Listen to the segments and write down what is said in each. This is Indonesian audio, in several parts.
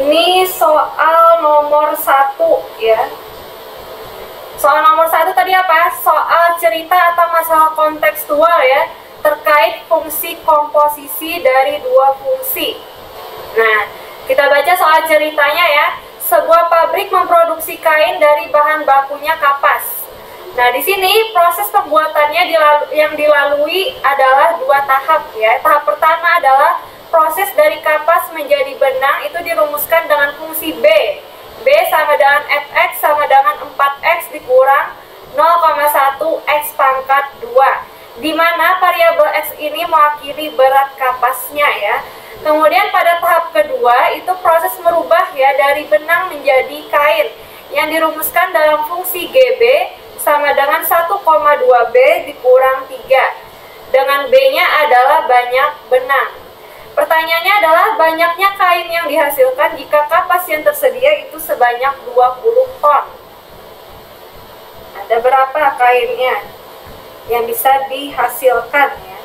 Ini soal nomor 1 ya. Soal nomor 1 tadi apa? Soal cerita atau masalah kontekstual ya, terkait fungsi komposisi dari dua fungsi. Nah, kita baca soal ceritanya ya. Sebuah pabrik memproduksi kain dari bahan bakunya kapas. Nah, di sini proses pembuatannya yang dilalui adalah 2 tahap ya. Tahap pertama adalah proses dari kapas menjadi benang, itu dirumuskan dengan fungsi B. B sama dengan Fx sama dengan 4x dikurang 0,1 x pangkat 2. Di mana variabel x ini mewakili berat kapasnya ya. Kemudian pada tahap kedua itu proses merubah ya dari benang menjadi kain yang dirumuskan dalam fungsi GB sama dengan 1,2B dikurang 3. Dengan B-nya adalah banyak benang. Pertanyaannya adalah banyaknya kain yang dihasilkan jika kapas yang tersedia itu sebanyak 20 ton. Ada berapa kainnya yang bisa dihasilkan ya?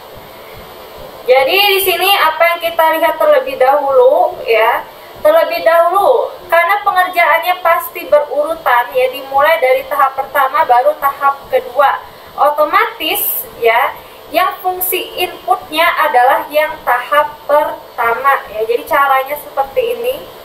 Jadi di sini apa yang kita lihat terlebih dahulu ya. Terlebih dahulu karena pengerjaannya pasti berurutan ya, dimulai dari tahap pertama baru tahap kedua. Otomatis ya, yang fungsi inputnya adalah yang tahap pertama ya. Jadi caranya seperti ini.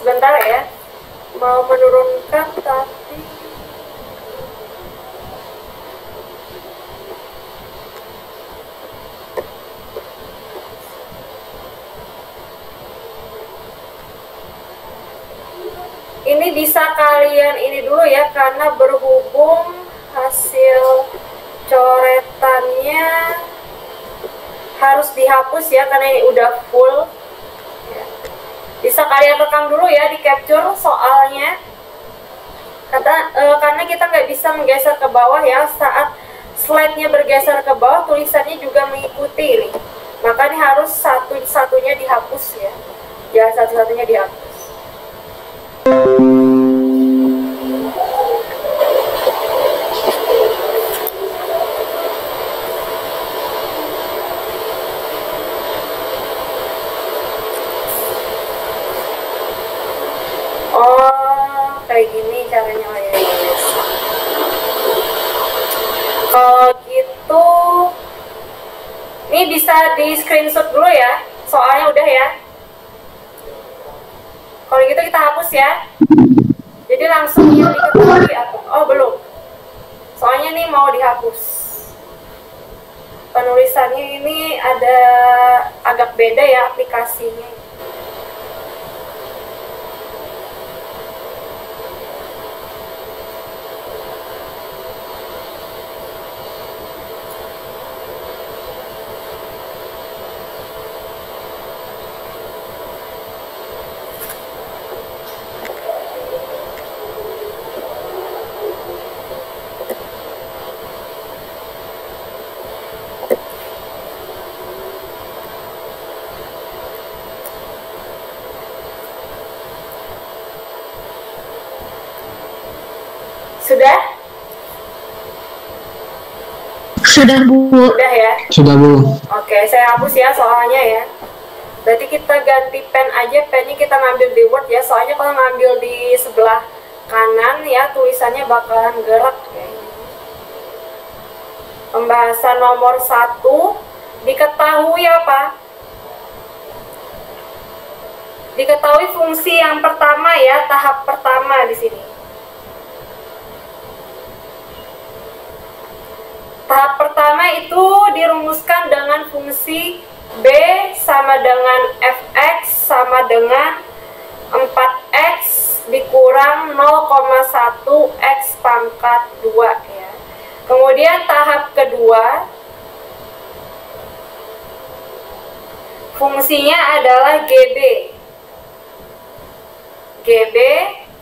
Sebentar ya, mau menurunkan tapi ini bisa kalian ini dulu ya, karena berhubung hasil coretannya harus dihapus ya karena ini udah full. Bisa kalian rekam dulu ya, di capture soalnya karena kita nggak bisa menggeser ke bawah ya. Saat slide-nya bergeser ke bawah, tulisannya juga mengikuti ini, makanya harus satu-satunya dihapus ya, jangan satu-satunya dihapus. Kayak gini caranya lah ya. Kalau gitu ini bisa di screenshot dulu ya, soalnya udah ya. Kalau gitu kita hapus ya. Jadi langsung yang diketahui apa? Oh belum, soalnya nih mau dihapus. Penulisannya ini ada agak beda ya aplikasinya. Sudah? Sudah, Bu. Sudah ya? Sudah, Bu. Oke, saya hapus ya soalnya ya. Berarti kita ganti pen aja, pennya kita ngambil di Word ya. Soalnya kalau ngambil di sebelah kanan ya, tulisannya bakalan gerak ya. Pembahasan nomor 1, diketahui apa? Diketahui fungsi yang pertama ya, tahap pertama di sini. Tahap pertama itu dirumuskan dengan fungsi B sama dengan Fx sama dengan 4x dikurang 0,1 x pangkat 2 ya. Kemudian tahap kedua Fungsinya adalah GB. GB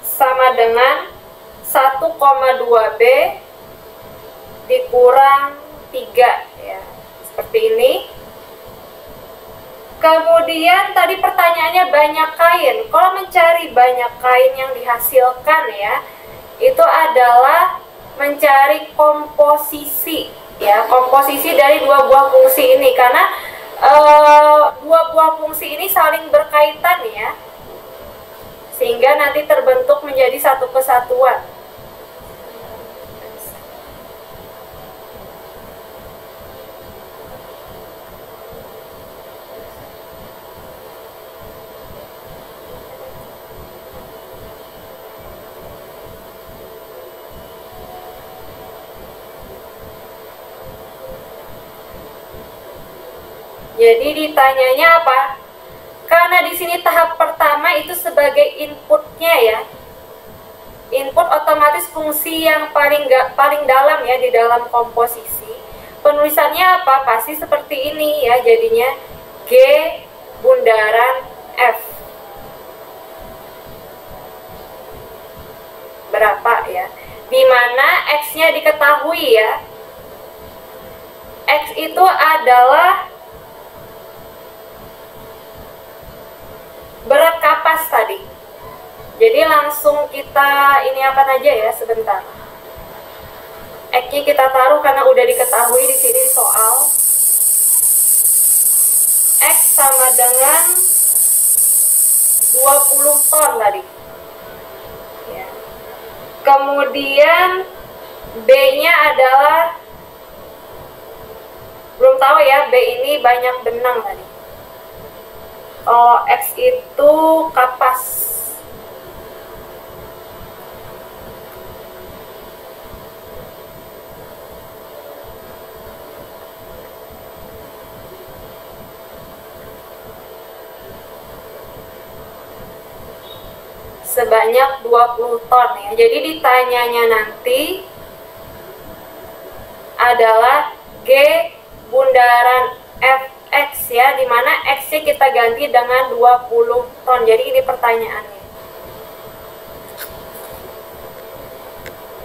sama dengan 1,2B dikurang 3 ya. Seperti ini. Kemudian tadi pertanyaannya banyak kain. Kalau mencari banyak kain yang dihasilkan ya, itu adalah mencari komposisi ya, komposisi dari dua buah fungsi ini, karena dua buah fungsi ini saling berkaitan ya, sehingga nanti terbentuk menjadi satu kesatuan. Jadi ditanyanya apa? Karena di sini tahap pertama itu sebagai inputnya ya. Input otomatis fungsi yang paling dalam ya di dalam komposisi. Penulisannya apa? Pasti seperti ini ya, jadinya G bundaran F. Berapa ya? Dimana X-nya diketahui ya. X itu adalah berat kapas tadi. Jadi langsung kita ini akan aja ya sebentar. X-nya kita taruh karena udah diketahui di sini di soal. X sama dengan 20 ton tadi. Ya. Kemudian B-nya adalah, belum tahu ya, B ini banyak benang tadi. Oh, X itu kapas. Sebanyak 20 ton ya. Jadi ditanyanya nanti adalah G bundaran Fx ya, dimana X-nya kita ganti dengan 20 ton. Jadi ini pertanyaannya.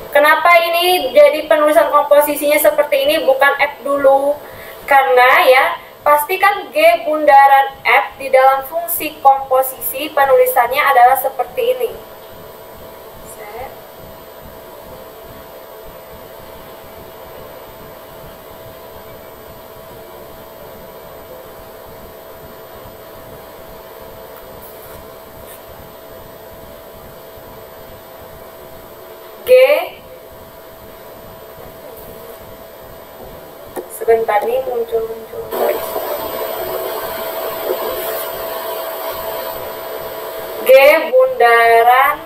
Kenapa ini jadi penulisan komposisinya seperti ini, bukan F dulu? Karena ya, pastikan G bundaran F di dalam fungsi komposisi penulisannya adalah seperti ini. G, sebentar nih muncul. G bundaran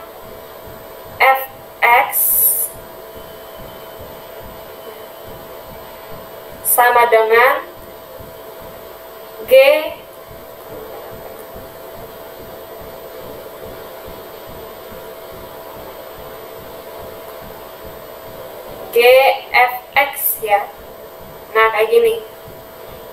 Fx sama dengan G Fx ya. Nah kayak gini.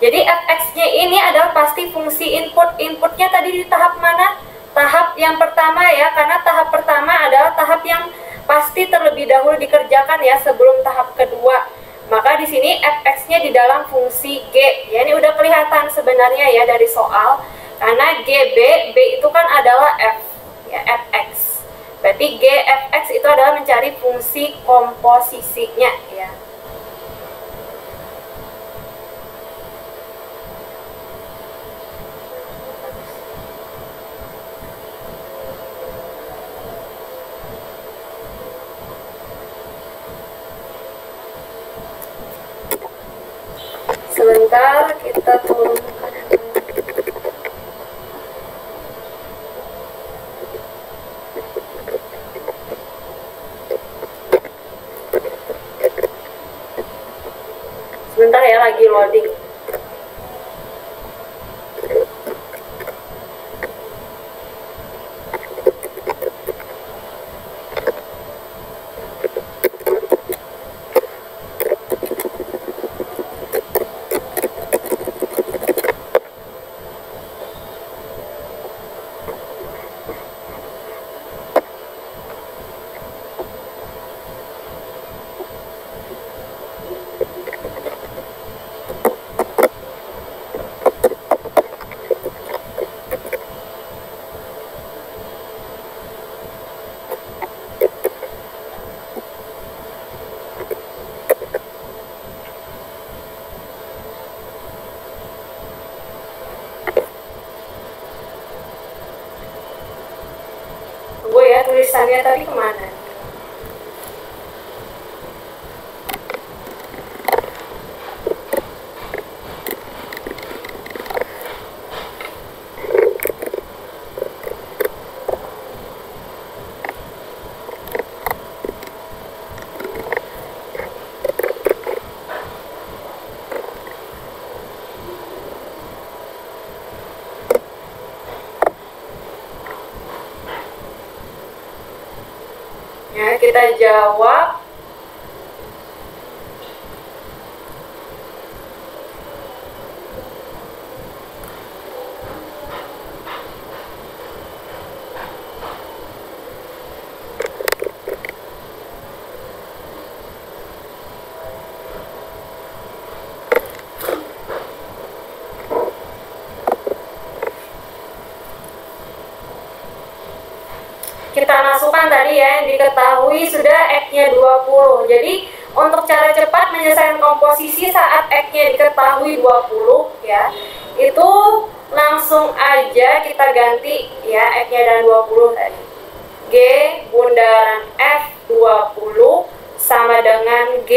Jadi Fx-nya ini adalah pasti fungsi input. Inputnya tadi di tahap mana? Tahap yang pertama ya, karena tahap pertama adalah tahap yang pasti terlebih dahulu dikerjakan ya sebelum tahap kedua. Maka di sini Fx-nya di dalam fungsi G. Ya ini udah kelihatan sebenarnya ya dari soal. Karena GB, B itu kan adalah F ya, Fx. Berarti G Fx itu adalah mencari fungsi komposisinya ya. Sebentar kita turunkan. Sebentar ya, lagi loading. tulisannya tadi kemana? Ya, kita jawab. Kita masukkan tadi ya, yang diketahui sudah X-nya 20. Jadi untuk cara cepat menyelesaikan komposisi saat X-nya diketahui 20 ya, itu langsung aja kita ganti ya X-nya dan 20 tadi. G bundaran F 20 sama dengan G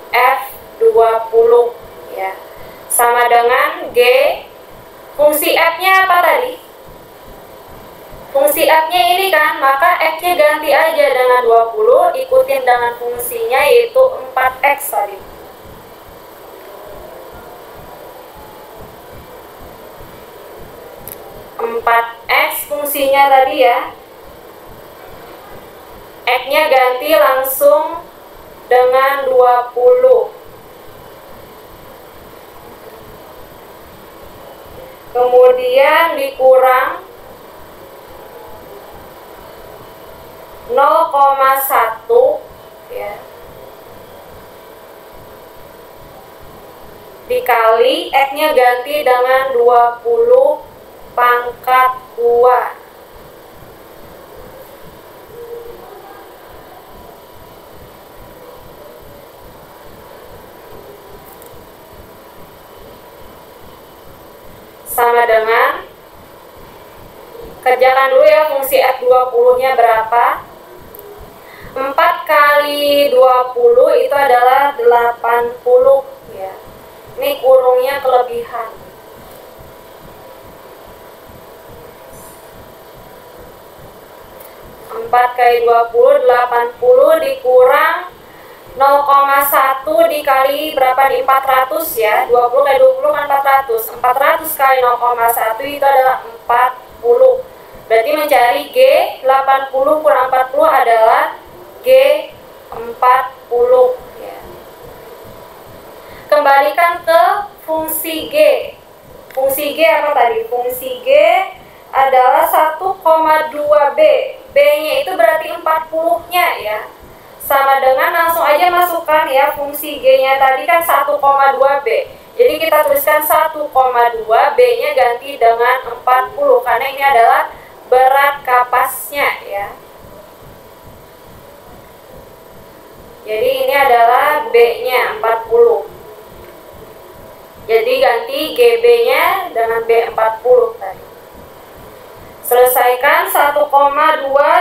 F 20 ya. Sama dengan G, fungsi F-nya apa tadi? Fungsi F-nya ini kan, maka X-nya ganti aja dengan 20, ikutin dengan fungsinya yaitu 4X tadi. X fungsinya tadi ya. X-nya ganti langsung dengan 20. Kemudian dikurang 0,1 ya, dikali X-nya ganti dengan 20 pangkat 2. Sama dengan, kerjakan dulu ya fungsi F20 nya berapa. 4 kali 20 itu adalah 80 ya. Ini kurungnya kelebihan. 4 kali 20, 80 dikurang 0,1 dikali berapa nih? 400 ya. 20 kali 20 kan 400. 400 kali 0,1 itu adalah 40. Berarti mencari G 80 kurang 40 adalah G 40 ya. Kembalikan ke fungsi G. Fungsi G apa tadi? Fungsi G adalah 1,2B. B-nya itu berarti 40-nya ya. Sama dengan, langsung aja masukkan ya fungsi G-nya tadi kan 1,2B. Jadi kita tuliskan 1,2, B-nya ganti dengan 40 karena ini adalah berat kapasnya ya. Jadi ini adalah B-nya 40. Jadi ganti GB-nya dengan B40 tadi. Selesaikan 1,2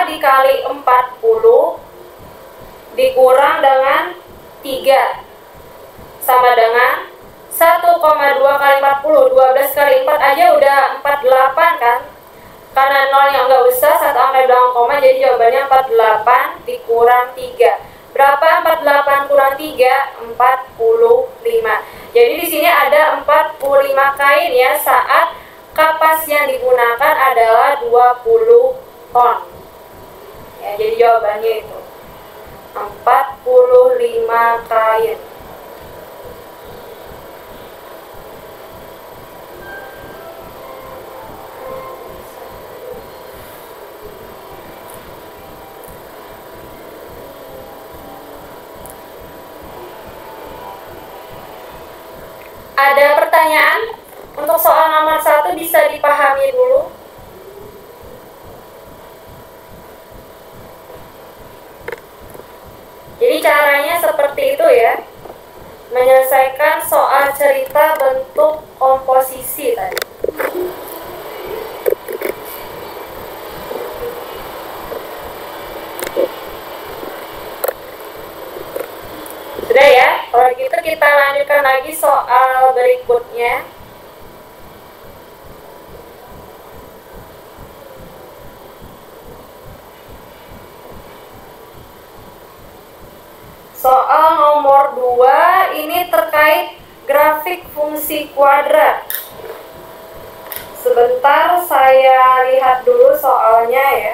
dikali 40 dikurang dengan 3 sama dengan 1,2 kali 40. 12 kali 4 aja udah 48 kan. Karena nolnya nggak usah, satu angka di belakang koma, jadi jawabannya 48 dikurang 3. Berapa 48 kurang 3? 45. Jadi di sini ada 45 kain ya saat kapas yang digunakan adalah 20 ton. Ya, jadi jawabannya itu 45 kain. Ada pertanyaan? Untuk soal nomor 1 bisa dipahami dulu. Jadi caranya seperti itu ya. Menyelesaikan soal cerita bentuk komposisi tadi. Sudah ya, kalau gitu kita lanjutkan lagi soal berikutnya. Soal nomor 2 ini terkait grafik fungsi kuadrat. Sebentar saya lihat dulu soalnya ya.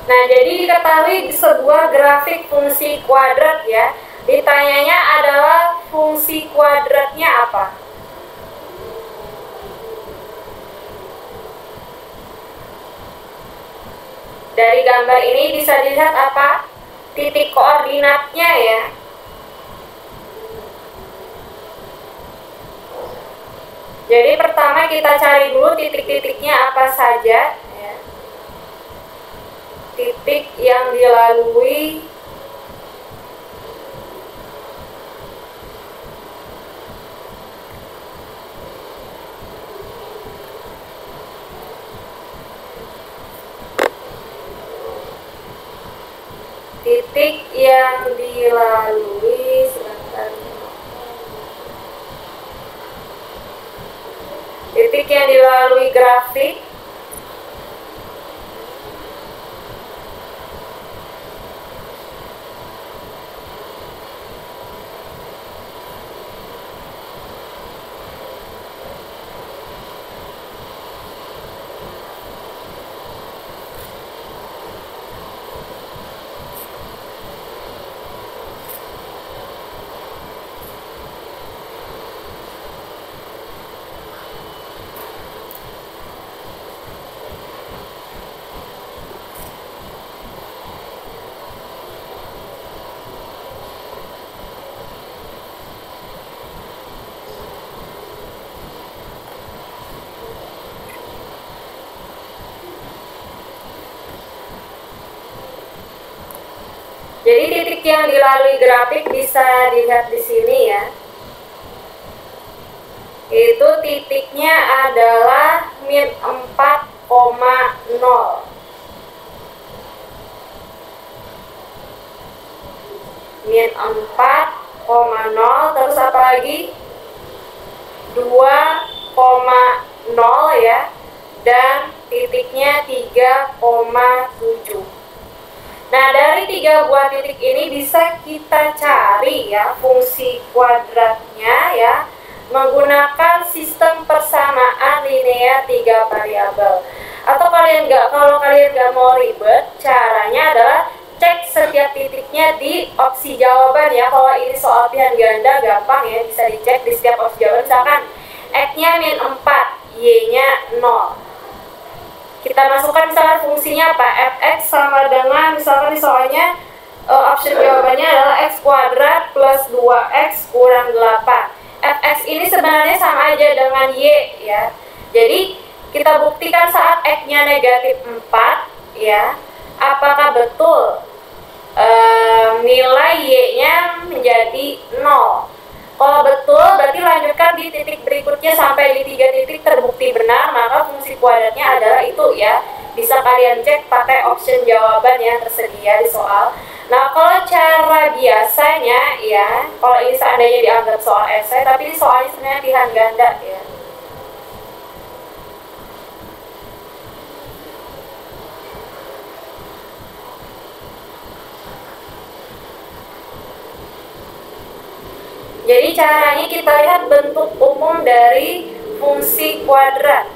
Nah, jadi diketahui sebuah grafik fungsi kuadrat ya. Ditanyanya adalah fungsi kuadratnya apa? Dari gambar ini bisa dilihat apa? Titik koordinatnya ya. Jadi pertama kita cari dulu titik-titiknya apa saja. Titik yang dilalui sebentar. Titik yang dilalui grafik Jadi titik yang dilalui grafik bisa dilihat di sini ya. Itu titiknya adalah min 4,0. Min 4,0 terus apa lagi? 2,0 ya. Dan titiknya 3,7. Nah, dari 3 buah titik ini bisa kita cari ya fungsi kuadratnya ya menggunakan sistem persamaan linear 3 variabel. Atau kalau kalian nggak mau ribet, caranya adalah cek setiap titiknya di opsi jawaban ya. Kalau ini soal pilihan ganda gampang ya, bisa dicek di setiap opsi jawaban. Misalkan X-nya -4, Y-nya 0. Kita masukkan misalkan fungsinya apa? Fx sama dengan, misalkan di soalnya option jawabannya adalah x kuadrat plus 2x kurang 8. Fx ini sebenarnya sama aja dengan y ya. Jadi kita buktikan saat x-nya negatif 4 ya. Apakah betul nilai y-nya menjadi 0? Kalau betul, berarti lanjutkan di titik berikutnya sampai di 3 titik terbukti benar, maka fungsi kuadratnya adalah itu ya. Bisa kalian cek pakai option jawaban yang tersedia di soal. Nah, kalau cara biasanya ya, kalau ini seandainya dianggap soal esai, tapi ini soalnya sebenarnya pilihan ganda ya. Jadi caranya kita lihat bentuk umum dari fungsi kuadrat.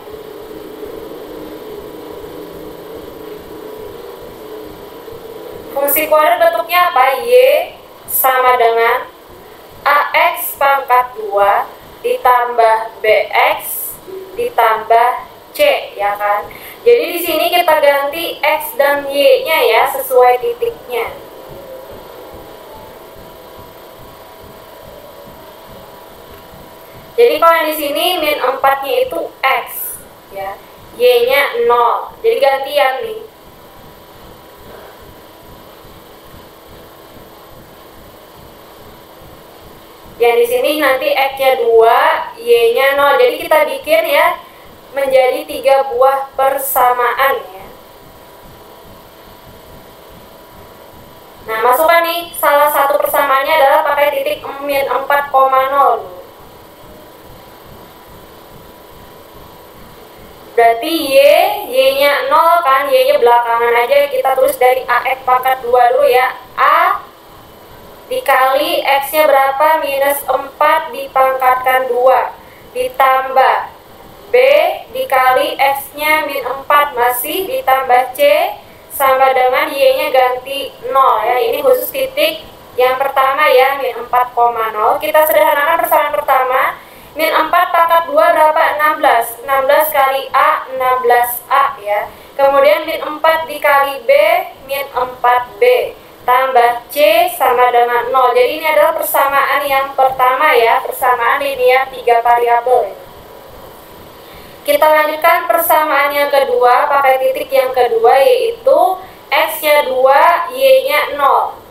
Fungsi kuadrat bentuknya apa? Y sama dengan AX pangkat 2 ditambah BX ditambah C ya kan. Jadi di sini kita ganti X dan Y-nya ya sesuai titiknya. Jadi kalau di sini -4-nya itu X ya, Y-nya 0. Jadi gantian nih. Yang di sini nanti X-nya 2, Y-nya 0. Jadi kita bikin ya menjadi 3 buah persamaan ya. Nah, masukkan nih salah satu persamaannya adalah pakai titik -4,0. Berarti Y-nya 0 kan, Y-nya belakangan aja, kita tulis dari AX pangkat 2 dulu ya. A dikali X-nya berapa? -4 dipangkatkan 2 ditambah B dikali X-nya -4 masih ditambah C sama dengan Y-nya ganti 0 ya. Ini khusus titik yang pertama ya, -4,0. Kita sederhanakan persamaan pertama. -4 pangkat 2 berapa? 16. 16 kali A, 16A ya. Kemudian -4 dikali B, -4B. Tambah C sama dengan 0. Jadi ini adalah persamaan yang pertama ya, persamaan linear 3 variabel. Kita lanjutkan persamaan yang kedua, pakai titik yang kedua yaitu X-nya 2, Y-nya 0.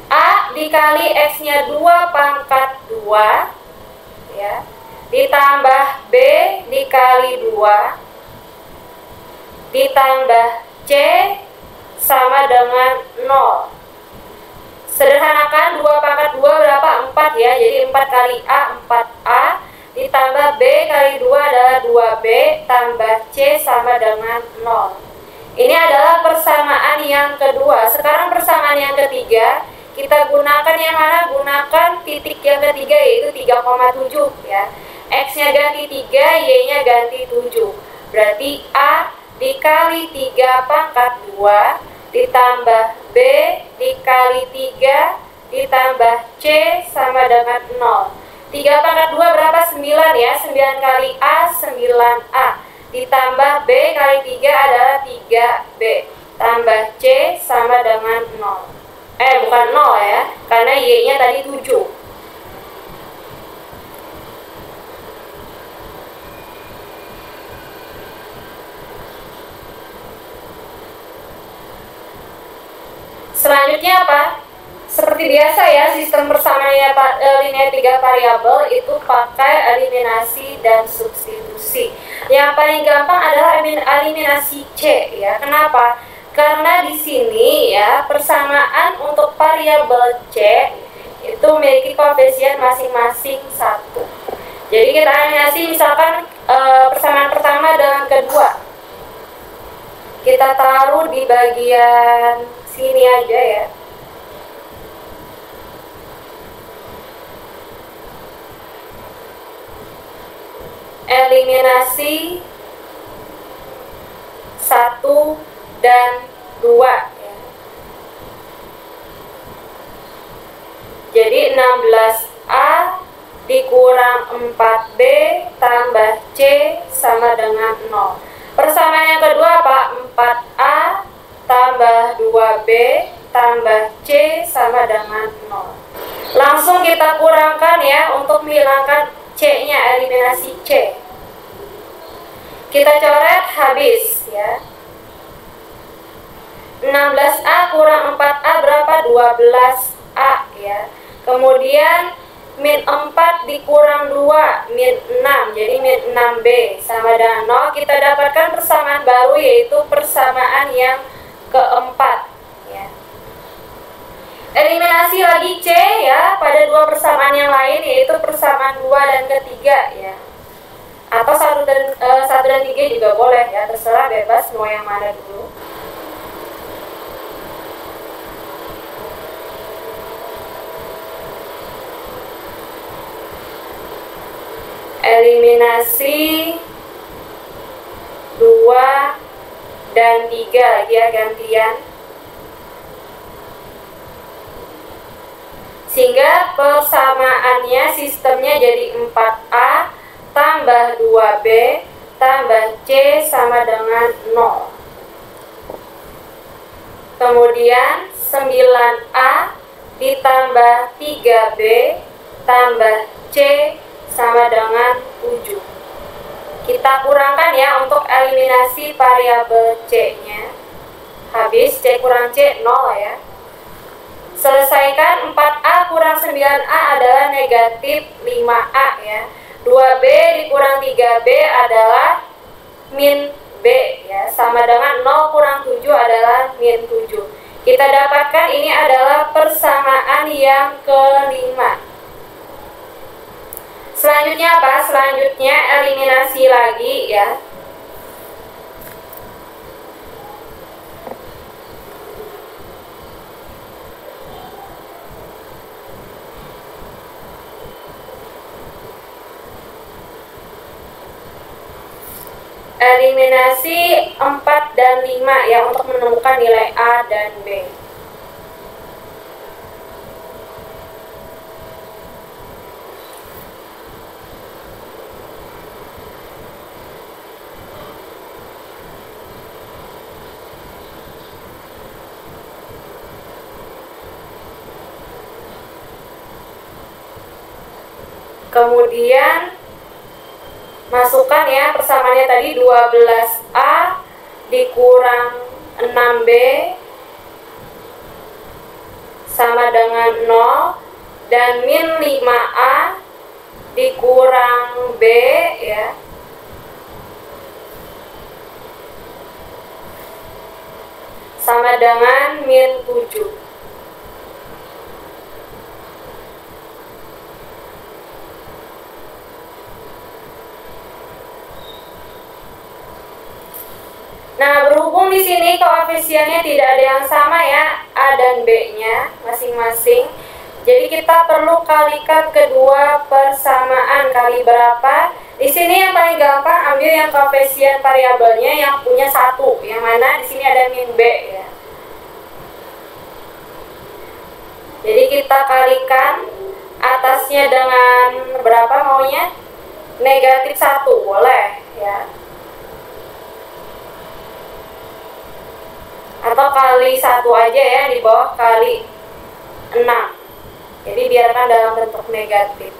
A dikali X-nya 2 pangkat 2 ya, ditambah B dikali 2 ditambah C sama dengan 0. Sederhanakan 2 pangkat 2 berapa? 4 ya. Jadi 4 kali A 4A ditambah B kali 2 adalah 2B tambah C sama dengan 0. Ini adalah persamaan yang kedua. Sekarang persamaan yang ketiga, kita gunakan yang mana? Gunakan titik yang ketiga yaitu 3,7 ya. X-nya ganti 3, Y-nya ganti 7. Berarti A dikali 3 pangkat 2 ditambah B dikali 3 ditambah C sama dengan 0. 3 pangkat 2 berapa? 9 ya. 9 kali A 9A ditambah B kali 3 adalah 3B tambah C sama dengan 0. Bukan 0 ya, karena Y-nya tadi 7. Selanjutnya apa? Seperti biasa ya, sistem persamaan linear 3 variabel itu pakai eliminasi dan substitusi. Yang paling gampang adalah eliminasi C ya. Kenapa? Karena di sini ya persamaan untuk variabel C itu memiliki koefisien masing-masing 1. Jadi kita eliminasi misalkan persamaan pertama dengan kedua. Kita taruh di bagian sini aja ya. Eliminasi 1 dan 2 ya. Jadi 16A dikurang 4B tambah C sama dengan 0. Persamaan yang kedua apa? 4A tambah 2B tambah C sama dengan 0. Langsung kita kurangkan ya untuk menghilangkan C-nya, eliminasi C. Kita coret habis ya. 16A kurang 4A berapa? 12A ya. Kemudian min 4 dikurang 2, min 6, jadi min 6B sama dengan 0. Kita dapatkan persamaan baru, yaitu persamaan yang keempat ya. Eliminasi lagi C ya pada dua persamaan yang lain, yaitu persamaan 2 dan ketiga ya. Atau 1 dan 3 juga boleh ya, terserah, bebas mau yang mana dulu. Eliminasi 2 dan 3 lagi ya, gantian. Sehingga persamaannya sistemnya jadi 4A tambah 2B tambah C sama dengan 0. Kemudian 9A ditambah 3B tambah C sama dengan 7. Kita kurangkan ya untuk eliminasi variabel C-nya. Habis C kurang C 0 ya. Selesaikan 4A kurang 9A adalah negatif 5A ya. 2B dikurang 3B adalah min B ya. Sama dengan 0 kurang 7 adalah min 7. Kita dapatkan ini adalah persamaan yang kelima. Selanjutnya apa? Selanjutnya eliminasi lagi ya. Eliminasi 4 dan 5 ya untuk menemukan nilai A dan B. Kemudian masukkan ya persamaannya tadi 12A dikurang 6B sama dengan 0 dan min 5A dikurang B ya sama dengan min 7. Nah, berhubung di sini koefisiennya tidak ada yang sama ya, A dan B-nya masing-masing. Jadi kita perlu kalikan kedua persamaan. Kali berapa? Di sini yang paling gampang ambil yang koefisien variabelnya yang punya 1, yang mana di sini ada min B ya. Jadi kita kalikan atasnya dengan berapa maunya? Negatif 1 boleh ya. Atau kali 1 aja ya, di bawah kali 6. Jadi biarkan dalam bentuk negatif.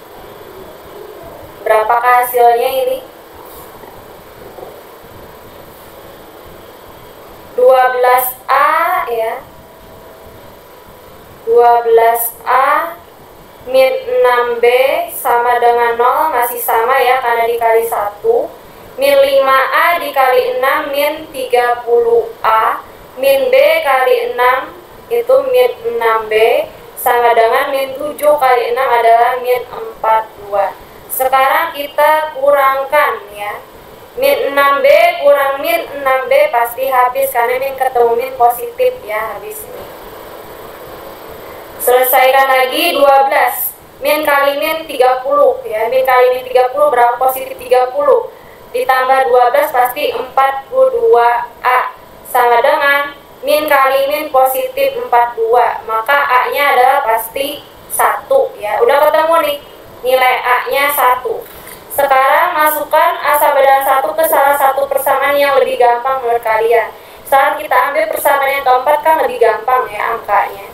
Berapakah hasilnya ini? 12A ya. 12A min 6B sama dengan 0, masih sama ya karena dikali 1. Min 5A dikali 6 min 30A. Min B kali 6 itu min 6B sama dengan min 7 kali 6 adalah min 42. Sekarang kita kurangkan ya. Min 6B kurang min 6B pasti habis, karena min ketemu min positif ya, habis ini. Selesaikan lagi 12. Min kali min 30 ya. Min kali min 30 berapa? Positif 30. Ditambah 12 pasti 42A. Sama dengan min kali min positif 42. Maka A-nya adalah pasti 1 ya. Udah ketemu nih. Nilai A-nya 1. Sekarang masukkan A sama dengan 1 ke salah satu persamaan yang lebih gampang menurut kalian. Sekarang kita ambil persamaan yang keempat, kan lebih gampang ya angkanya.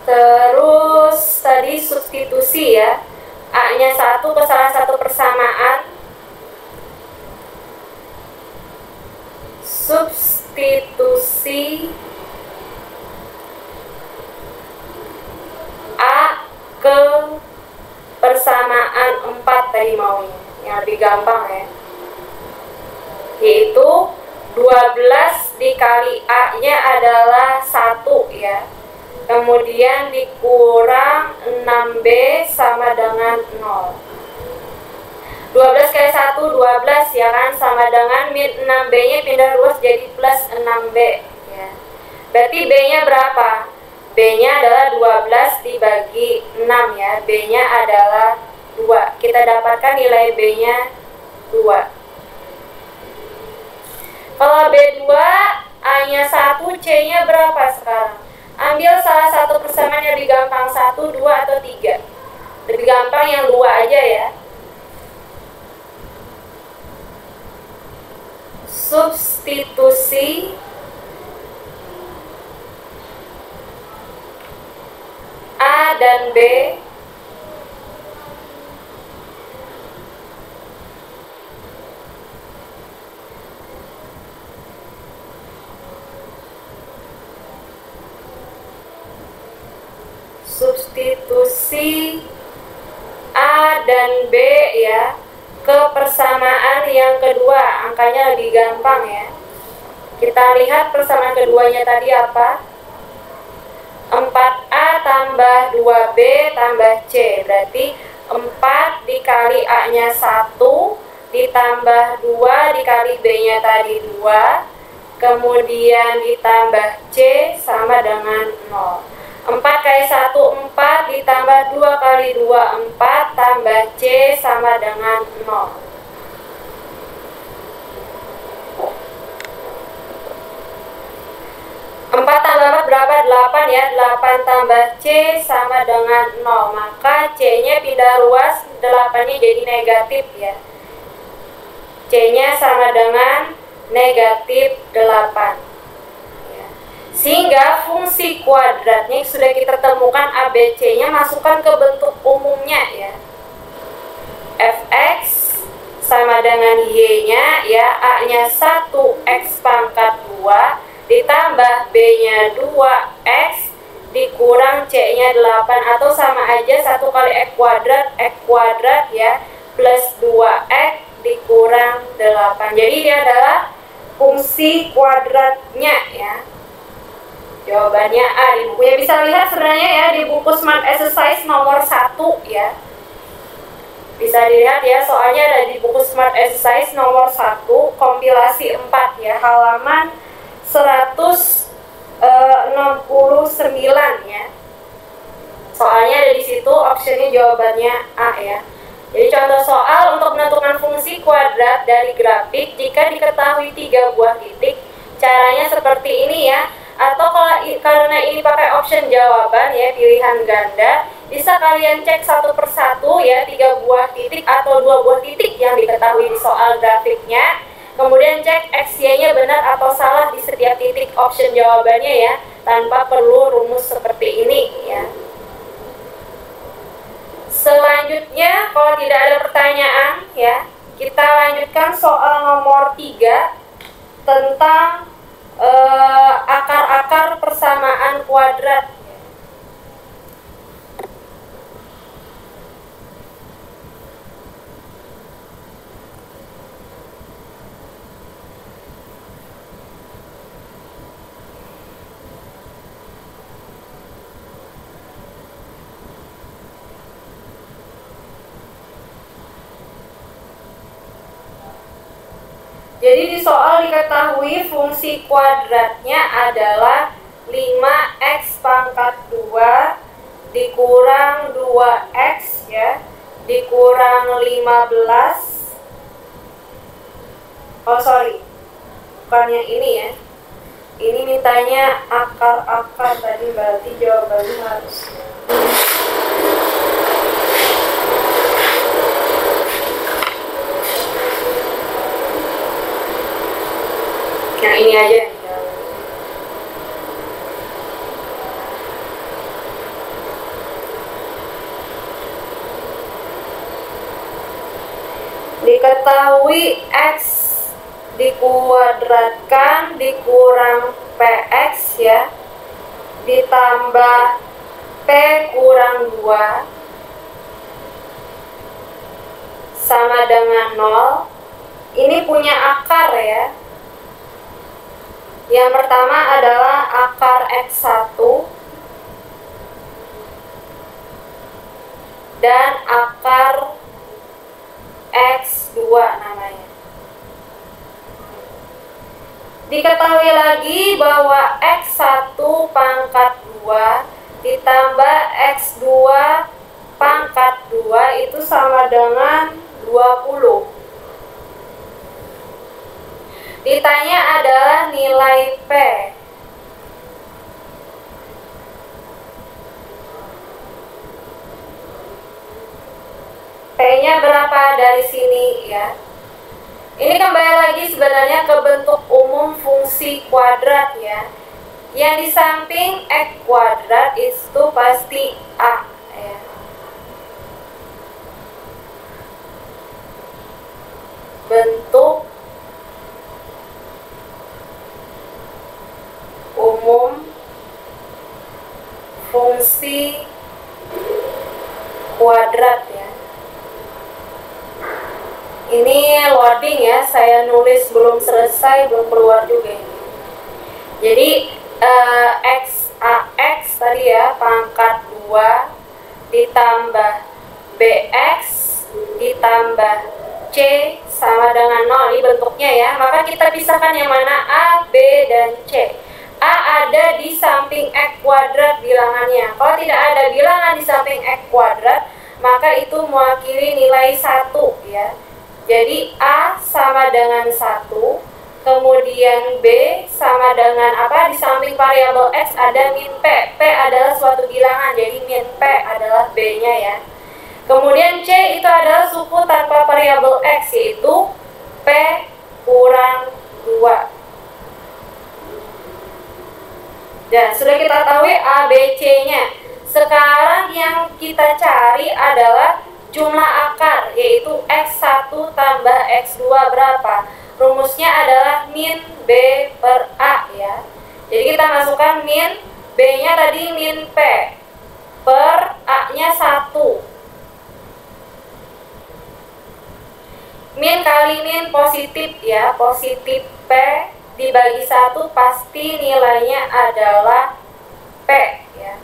Terus tadi substitusi ya, A-nya 1 ke salah satu persamaan. Substitusi A ke persamaan 4 tadi maunya, yang lebih gampang ya, yaitu 12 dikali A-nya adalah 1 ya. Kemudian dikurang 6B sama dengan 0. 12 kali 1, 12 ya kan, sama dengan min 6B-nya pindah ruas jadi plus 6B ya. Berarti B-nya berapa? B-nya adalah 12 dibagi 6 ya. B-nya adalah 2. Kita dapatkan nilai B-nya 2. Kalau B2, A-nya 1, C-nya berapa sekarang? Ambil salah satu persamaan yang lebih gampang, 1, 2, atau 3. Lebih gampang yang 2 aja ya. Substitusi A dan B substitusi A dan B ya ke persamaan yang kedua, angkanya lebih gampang ya. Kita lihat persamaan keduanya tadi apa? 4A tambah 2B tambah C. Berarti 4 dikali A-nya 1 ditambah 2 dikali B-nya tadi 2, kemudian ditambah C sama dengan 0. 4 kali 1, 4, ditambah 2 kali 2, 4, tambah C sama dengan 0. 4 tambah 4 berapa? 8 ya. 8 tambah C sama dengan 0. Maka C-nya pindah ruas, 8-nya jadi negatif ya. C-nya sama dengan negatif 8. Sehingga fungsi kuadratnya sudah kita temukan ABC-nya, masukkan ke bentuk umumnya ya. Fx sama dengan Y-nya ya, A-nya 1x pangkat 2 ditambah B-nya 2x dikurang C-nya 8, atau sama aja 1 kali x kuadrat ya, plus 2x dikurang 8. Jadi ini adalah fungsi kuadratnya ya. Jawabannya A di bukunya. Bisa lihat sebenarnya ya di buku Smart Exercise nomor 1 ya. Bisa dilihat ya, soalnya ada di buku Smart Exercise nomor 1 kompilasi 4 ya, halaman 169 ya. Soalnya ada di situ, optionnya jawabannya A ya. Jadi contoh soal untuk menentukan fungsi kuadrat dari grafik jika diketahui 3 buah titik. Caranya seperti ini ya. Atau karena ini pakai option jawaban ya, pilihan ganda, bisa kalian cek satu persatu ya, 3 buah titik atau 2 buah titik yang diketahui di soal grafiknya. Kemudian cek XY-nya benar atau salah di setiap titik option jawabannya ya, tanpa perlu rumus seperti ini ya. Selanjutnya, kalau tidak ada pertanyaan ya, kita lanjutkan soal nomor 3 tentang akar-akar persamaan kuadrat. Jadi di soal diketahui fungsi kuadratnya adalah 5x pangkat 2 dikurang 2x ya, dikurang 15. Oh sorry, bukan yang ini ya. Ini mintanya akar-akar tadi, berarti jawabannya harus yang ini aja. Diketahui x dikuadratkan dikurang px ya, ditambah p kurang 2 sama dengan 0. Ini punya akar ya. Yang pertama adalah akar x1 dan akar x2 namanya. Diketahui lagi bahwa x1 pangkat 2 ditambah x2 pangkat 2 itu sama dengan 20. Ditanya adalah nilai P. P-nya berapa dari sini ya? Ini kembali lagi sebenarnya ke bentuk umum fungsi kuadrat ya. Yang di samping x kuadrat itu pasti A ya. Bentuk umum fungsi kuadrat ya. Ini loading ya, saya nulis belum selesai, belum keluar juga ini. Jadi x tadi ya, pangkat 2 ditambah bx ditambah c sama dengan 0. Ini bentuknya ya, maka kita pisahkan yang mana a, b, dan c. A ada di samping x kuadrat bilangannya. Kalau tidak ada bilangan di samping x kuadrat, maka itu mewakili nilai 1 ya. Jadi A sama dengan 1, kemudian B sama dengan apa? Di samping variabel X ada min P. P adalah suatu bilangan, jadi min P adalah B-nya ya. Kemudian C itu adalah suku tanpa variabel X, yaitu P kurang 2. Dan sudah kita tahu A, B, C-nya. Sekarang yang kita cari adalah jumlah akar, yaitu x1 tambah x2 berapa? Rumusnya adalah min B per A ya. Jadi kita masukkan min B-nya tadi min P per A-nya 1. Min kali min positif ya, positif P dibagi 1 pasti nilainya adalah P ya.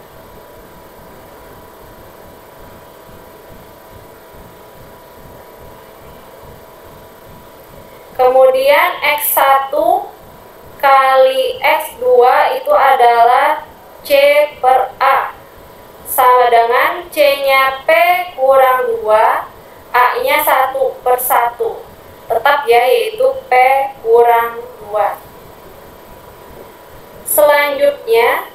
Kemudian x1 kali x2 itu adalah c per a sama dengan c-nya p kurang 2, a-nya 1 per 1. Tetap ya, yaitu p kurang 2. Selanjutnya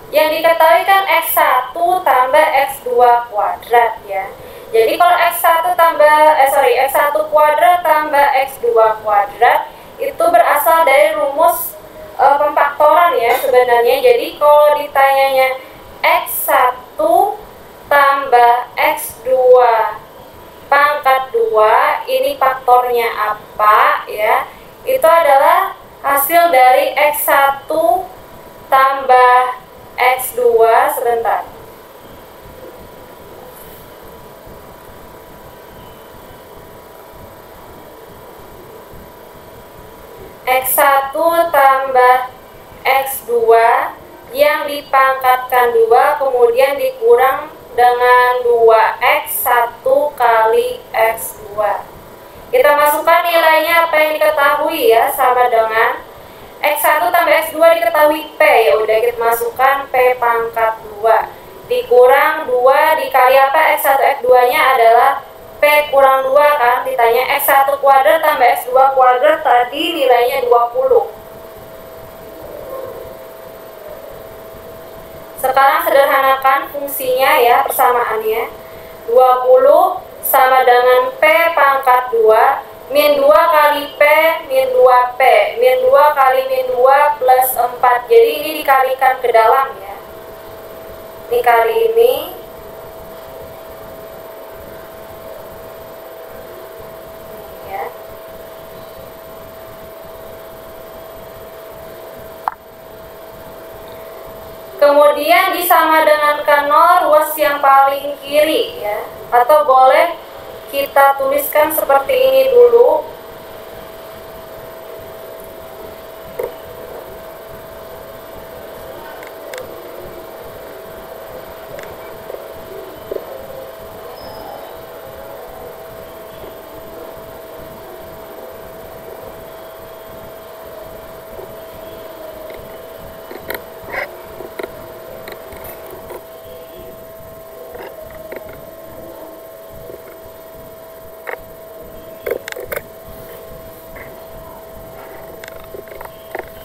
yang diketahui kan x1 tambah x2 kuadrat ya. Jadi kalau x1 kuadrat tambah x2 kuadrat itu berasal dari rumus pemfaktoran ya sebenarnya. Jadi kalau ditanyanya x1 tambah x2 pangkat 2, ini faktornya apa ya? Itu adalah hasil dari x1 tambah x2 sebentar. x1 tambah x2 yang dipangkatkan 2 kemudian dikurang dengan 2x 1 kali x2. Kita masukkan nilainya apa yang diketahui ya, sama dengan X1 tambah X2 diketahui P. Ya udah kita masukkan P pangkat 2 dikurang 2 dikali apa? X1 X2 nya adalah P kurang 2 kan, ditanya X1 kuadrat tambah X2 kuadrat tadi nilainya 20. Sekarang sederhanakan fungsinya ya, persamaannya 20 sama dengan P pangkat 2 min 2 kali P min 2P min 2 kali min 2 plus 4. Jadi ini dikalikan ke dalam ya. Ini kali ini ya. Kemudian disama dengankan 0 ruas yang paling kiri ya. Atau boleh kita tuliskan seperti ini dulu.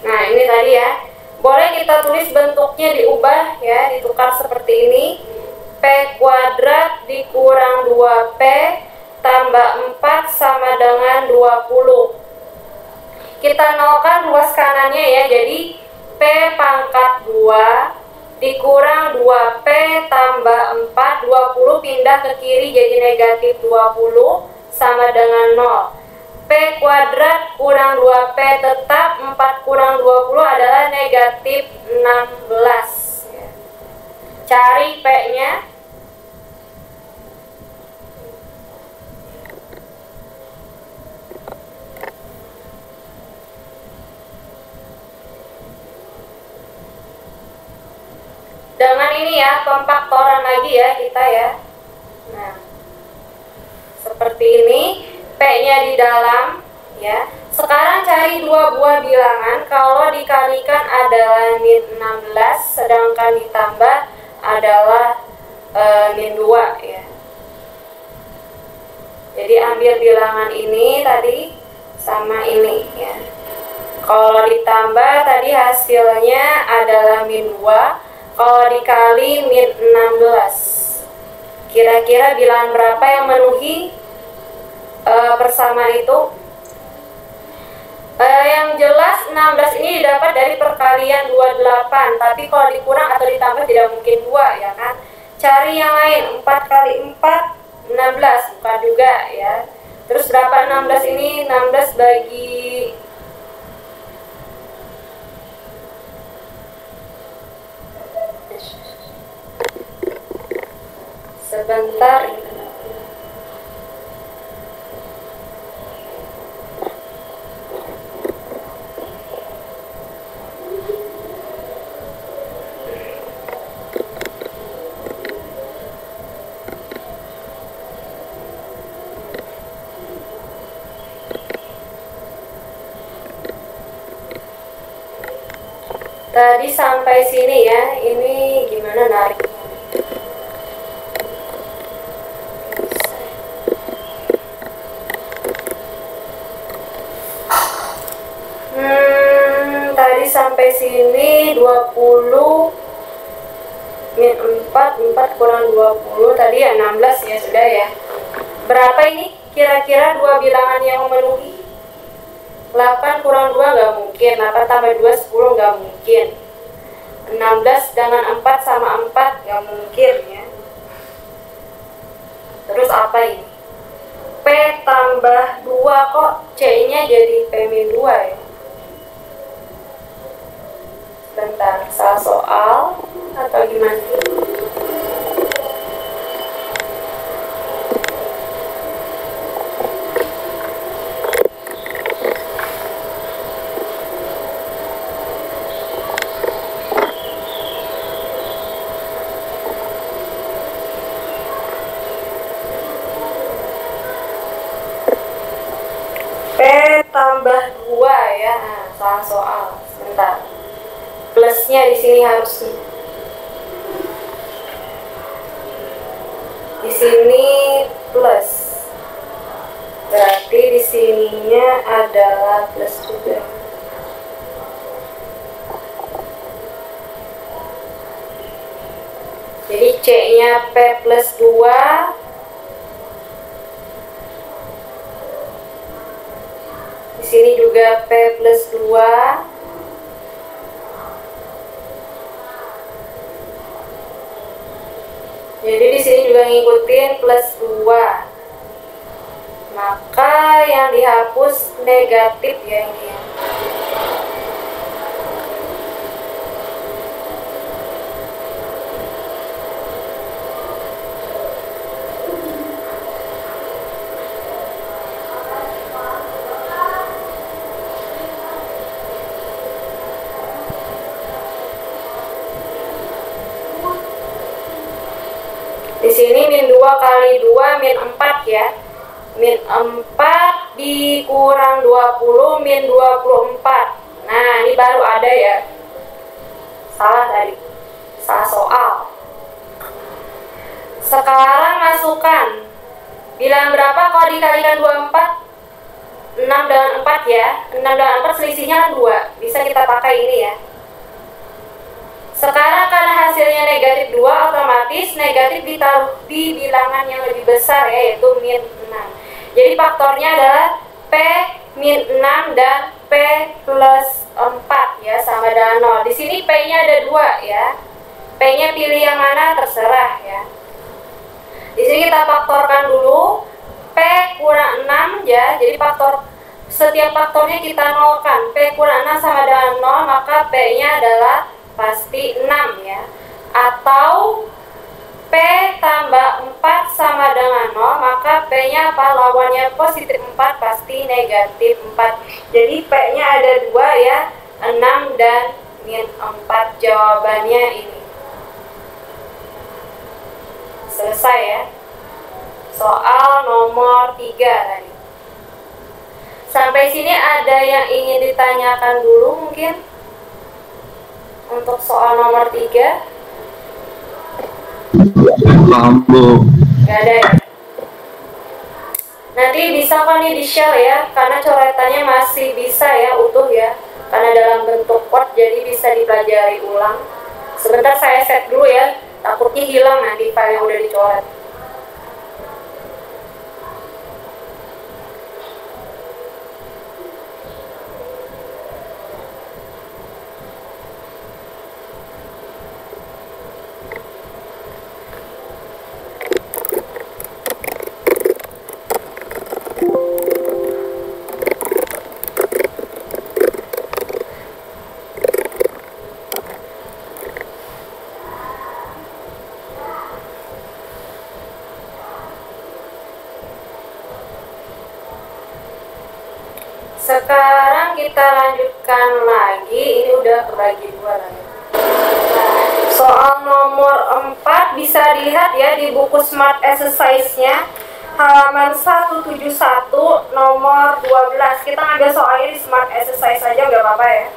Nah ini tadi ya, boleh kita tulis bentuknya diubah ya, ditukar seperti ini. P kuadrat dikurang 2P tambah 4 sama dengan 20. Kita nolkan ruas kanannya ya, jadi P pangkat 2 dikurang 2P tambah 4, 20 pindah ke kiri jadi negatif 20 sama dengan 0. P kuadrat kurang 2P tetap 4 kurang 20 adalah negatif 16 ya. Cari P nya. Dengan ini ya, pemfaktoran lagi ya kita ya. Nah seperti ini, P-nya di dalam ya. Sekarang cari dua buah bilangan. Kalau dikalikan adalah min 16, sedangkan ditambah adalah min 2 ya. Jadi ambil bilangan ini tadi sama ini ya. Kalau ditambah tadi hasilnya adalah min 2, kalau dikali min 16. Kira-kira bilangan berapa yang memenuhi persamaan itu? Yang jelas 16 ini didapat dari perkalian 28, tapi kalau dikurang atau ditambah tidak mungkin 2 ya kan. Cari yang lain, 4 kali 4 16, bukan juga ya. Terus berapa 16 ini? 16 bagi sebentar ini. Tadi sampai sini ya, ini gimana nariknya? Tadi sampai sini 20 min 4 kurang 20, tadi ya 16 ya sudah ya. Berapa ini kira-kira dua bilangan yang memenuhi? 8 kurang 2 nggak mungkin, 8 tambah 2 10 nggak mungkin, 16 dengan 4 sama 4 nggak mungkin ya. Terus apa ini? P tambah 2, kok C nya jadi P min 2 ya. Bentar, salah soal atau gimana? di sini harusnya. Di sini plus. Berarti di sininya adalah plus juga. Jadi C-nya P plus 2. Di sini juga P plus 2. Jadi di sini juga ngikutin plus 2. Maka yang dihapus negatif ya ini ya. Di sini min 2 kali 2 min 4 ya. Min 4 dikurang 20 min 24. Nah, ini baru ada ya. Salah tadi. Salah soal. Sekarang masukkan. Bilang berapa kalau dikalikan 24? 6 dengan 4 ya. 6 dengan 4 selisihnya kan 2. Bisa kita pakai ini ya. Sekarang karena hasilnya negatif 2, otomatis negatif ditaruh di bilangan yang lebih besar ya, yaitu min 6. Jadi faktornya adalah P min 6 dan P plus 4 ya, sama dengan 0. Di sini P-nya ada 2 ya. P-nya pilih yang mana terserah ya. Di sini kita faktorkan dulu. P kurang 6 ya. Jadi setiap faktornya kita nolkan. P kurang 6 sama dengan 0, maka P-nya adalah pasti 6 ya. Atau P tambah 4 sama dengan 0, maka P-nya apa? Lawannya positif 4 pasti negatif 4. Jadi P-nya ada 2 ya, 6 dan min 4. Jawabannya ini. Selesai ya. Soal nomor 3 tadi. Sampai sini ada yang ingin ditanyakan dulu mungkin? Untuk soal nomor 3. Paham, Bu. Gak ada ya? Nanti bisa kan nih di-share ya, karena coretannya masih bisa ya, utuh ya. Karena dalam bentuk Word, jadi bisa dipelajari ulang. Sebentar saya set dulu ya, takutnya hilang nanti file yang udah dicoret. Sekarang kita lanjutkan lagi, ini udah kebagi 2 lagi. Soal nomor 4 bisa dilihat ya di buku Smart Exercise-nya, halaman 171 nomor 12. Kita ngambil soalnya di Smart Exercise aja nggak apa-apa ya.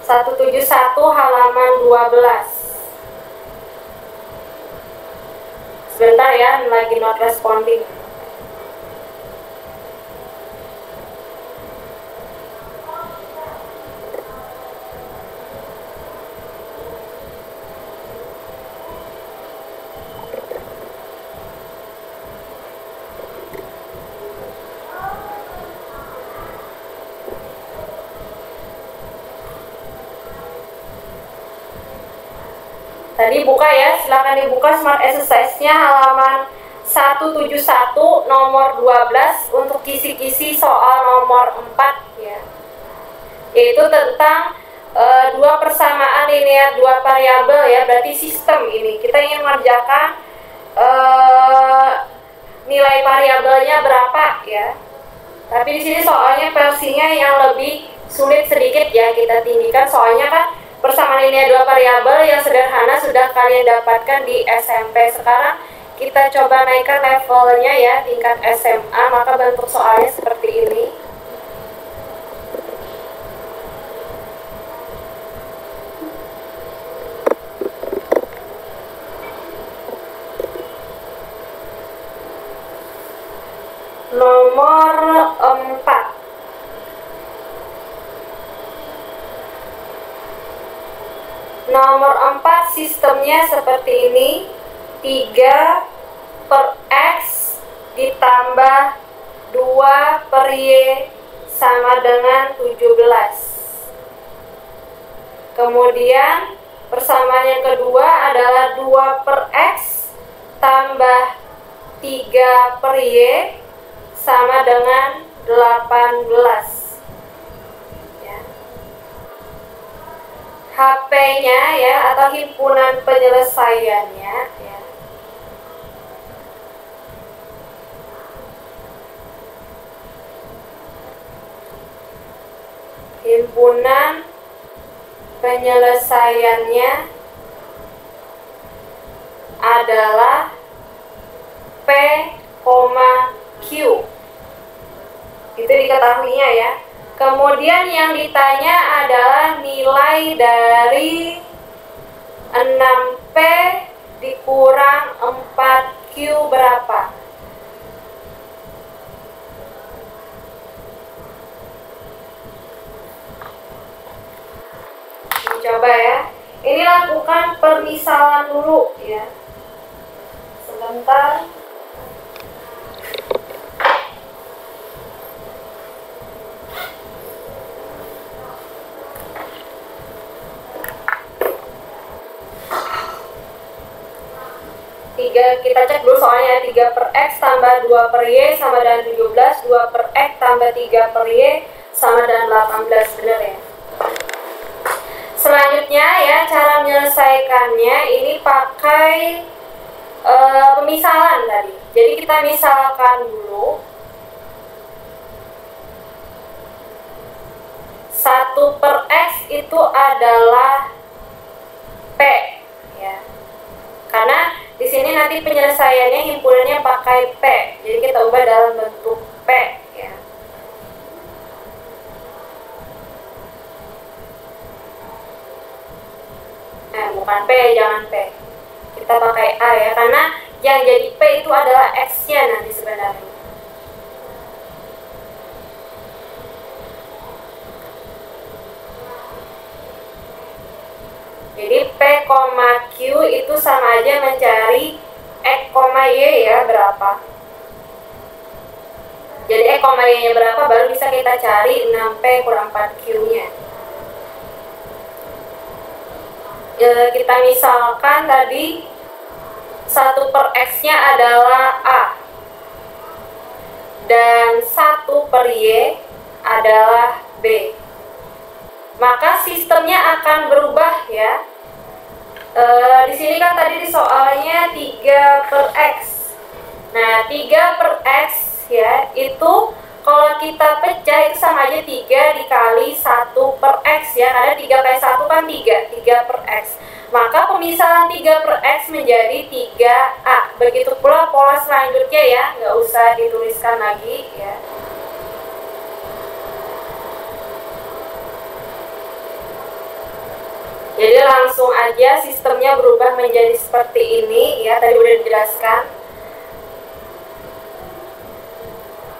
171 halaman 12. Sebentar ya, lagi not responding. Tadi buka ya, silakan dibuka Smart Exercise-nya halaman 171 nomor 12 untuk kisi-kisi soal nomor 4 ya. Yaitu tentang dua persamaan linear dua variabel ya, berarti sistem ini. Kita ingin mengerjakan nilai variabelnya berapa ya. Tapi di sini soalnya versinya yang lebih sulit sedikit ya, kita tinggikan soalnya kan persamaan linear dua variabel yang sederhana sudah kalian dapatkan di SMP. Sekarang kita coba naikkan levelnya ya, tingkat SMA, maka bentuk soalnya seperti ini. nomor 4. Nomor 4 sistemnya seperti ini. 3 per X ditambah 2 per Y sama dengan 17. Kemudian persamaan yang kedua adalah 2 per X tambah 3 per Y sama dengan 18. HP-nya ya, atau himpunan penyelesaiannya ya. Himpunan penyelesaiannya adalah P, Q. Itu diketahuinya ya. Kemudian yang ditanya adalah nilai dari 6P dikurang 4Q berapa? Coba ya. Ini lakukan permisalan dulu ya. Sebentar. Kita cek dulu soalnya. 3 per X tambah 2 per Y sama dengan 17. 2 per X tambah 3 per Y sama dengan 18. Benar ya? Selanjutnya ya, cara menyelesaikannya ini pakai pemisalan tadi. Jadi kita misalkan dulu 1 per X itu adalah P ya. Karena di sini nanti penyelesaiannya himpunannya pakai P. Jadi kita ubah dalam bentuk P ya. Bukan P, jangan P. Kita pakai A ya, karena yang jadi P itu adalah X-nya nanti sebenarnya. Jadi P, Q itu sama aja mencari X, Y ya, berapa. Jadi X, Y nya berapa baru bisa kita cari 6P kurang 4Q nya. Kita misalkan tadi 1 per X nya adalah A dan 1 per Y adalah B. Maka sistemnya akan berubah ya. Di sini kan tadi di soalnya 3 per X. Nah, 3 per X ya, itu kalau kita pecah itu sama aja 3 dikali 1 per X ya. Karena 3 kali 1 kan 3 per X. Maka pemisahan 3 per X menjadi 3A. Begitu pula pola selanjutnya ya, nggak usah dituliskan lagi ya. Jadi langsung aja sistemnya berubah menjadi seperti ini ya, tadi udah dijelaskan.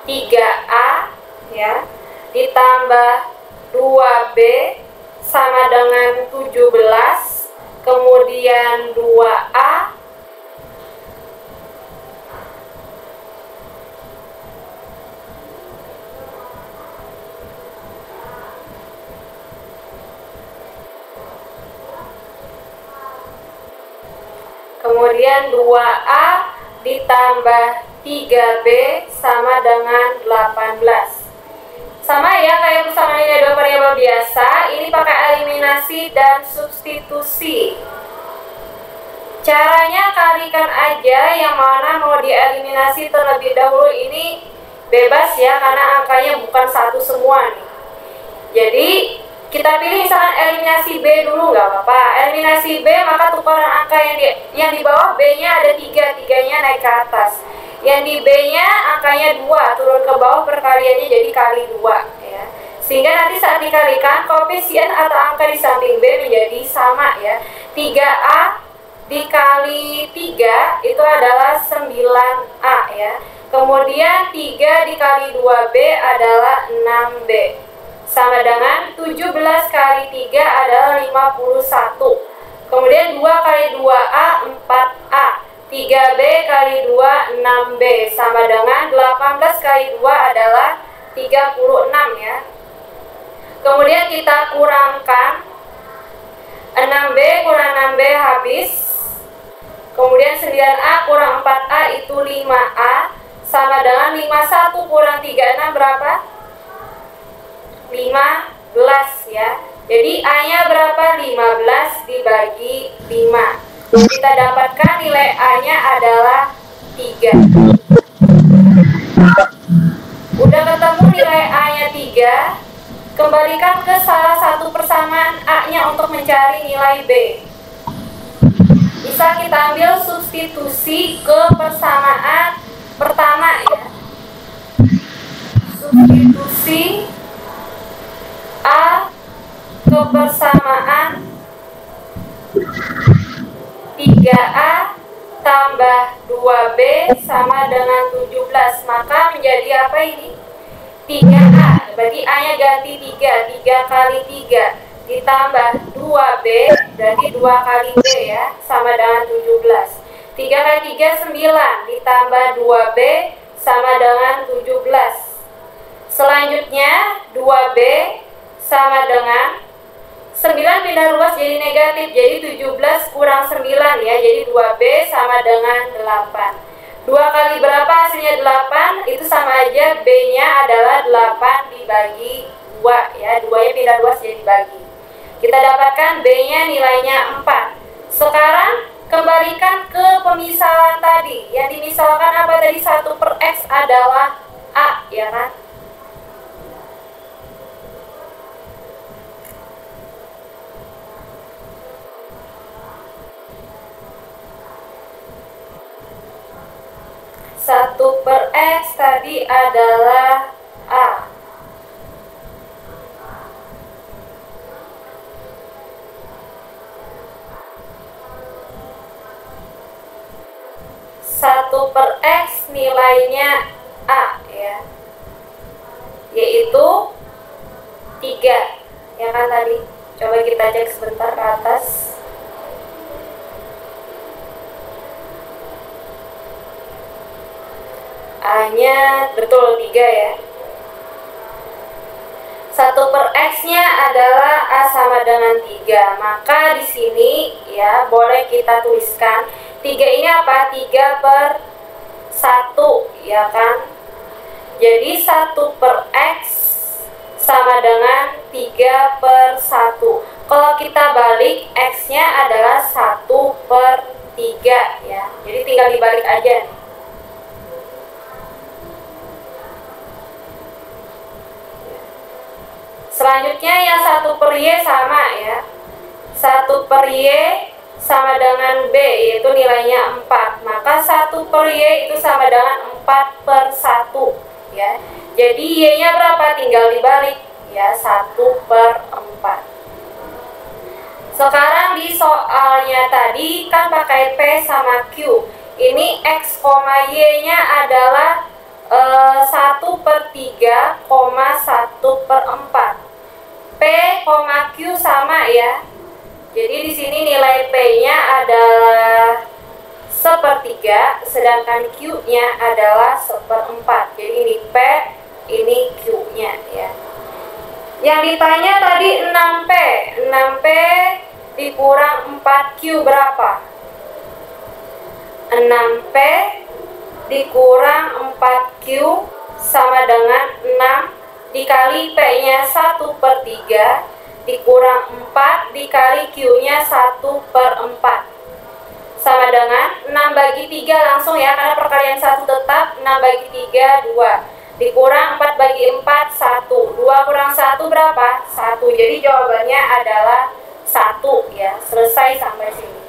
3A ya ditambah 2B sama dengan 17, kemudian 2A kemudian 2A ditambah 3B sama dengan 18. Sama ya kayak persamaan ini dua variabel biasa, ini pakai eliminasi dan substitusi. Caranya kalikan aja yang mana mau dieliminasi terlebih dahulu, ini bebas ya karena angkanya bukan satu semua nih. Jadi kita pilih misalkan eliminasi B dulu, nggak apa-apa. Eliminasi B maka tukaran angka yang di bawah B-nya ada 3, 3-nya naik ke atas. Yang di B-nya angkanya 2, turun ke bawah perkaliannya jadi kali 2 ya. Sehingga nanti saat dikalikan koefisien atau angka di samping B menjadi sama ya. 3A dikali 3 itu adalah 9A ya. Kemudian 3 dikali 2B adalah 6B. Sama dengan 17 kali 3 adalah 51. Kemudian 2 kali 2A 4A. 3B kali 2 6B. Sama dengan 18 kali 2 adalah 36 ya. Kemudian kita kurangkan 6B kurang 6B habis. Kemudian 9A kurang 4A itu 5A. Sama dengan 51 kurang 36 berapa? 15 ya. Jadi A-nya berapa? 15 dibagi 5. Kita dapatkan nilai A-nya adalah 3. Udah ketemu nilai A-nya 3. Kembalikan ke salah satu persamaan A-nya untuk mencari nilai B. Bisa kita ambil substitusi ke persamaan pertama ya. Substitusi A ke persamaan 3A tambah 2B sama dengan 17. Maka menjadi apa ini? 3A. Berarti A-nya ganti 3. 3 kali 3 ditambah 2B, berarti 2 kali B ya, sama dengan 17. 3 kali 3 9 ditambah 2B sama dengan 17. Selanjutnya 2B sama dengan 9 pindah ruas jadi negatif, jadi 17 kurang 9 ya, jadi 2B sama dengan 8. 2 kali berapa hasilnya 8? Itu sama aja, B-nya adalah 8 dibagi 2 ya, 2-nya pindah ruas jadi bagi. Kita dapatkan B-nya nilainya 4. Sekarang kembalikan ke pemisalan tadi. Yang dimisalkan apa tadi? 1/X adalah A, ya kan? Satu per X tadi adalah A. Satu per X nilainya A ya, yaitu 3 ya kan tadi. Coba kita cek sebentar ke atas. A-nya betul 3 ya. 1 per X-nya adalah A sama dengan 3. Maka di sini ya boleh kita tuliskan 3 ini apa? 3 per 1 ya kan. Jadi 1 per X sama dengan 3 per 1. Kalau kita balik, X-nya adalah 1 per 3 ya. Jadi tinggal dibalik aja. Selanjutnya yang 1 per Y sama ya. 1 per Y sama dengan B, yaitu nilainya 4. Maka 1 per Y itu sama dengan 4 per 1 ya. Jadi Y-nya berapa? Tinggal dibalik ya, 1 per 4. Sekarang di soalnya tadi kan pakai P sama Q. Ini X, Y-nya adalah 1 per 3, 1 per 4. P, Q sama ya. Jadi di sini nilai P-nya adalah 1/3, sedangkan Q-nya adalah 1/4. Jadi ini P, ini Q-nya ya. Yang ditanya tadi 6P. 6P dikurang 4Q berapa? 6P dikurang 4Q sama dengan 6 dikali P-nya 1/3 dikurang 4 dikali Q-nya 1/4 sama dengan 6 bagi 3 langsung ya, karena perkalian 1 tetap. 6 bagi 3 2 dikurang 4 bagi 4 1. 2 kurang 1 berapa? 1. Jadi jawabannya adalah 1 ya. Selesai sampai sini.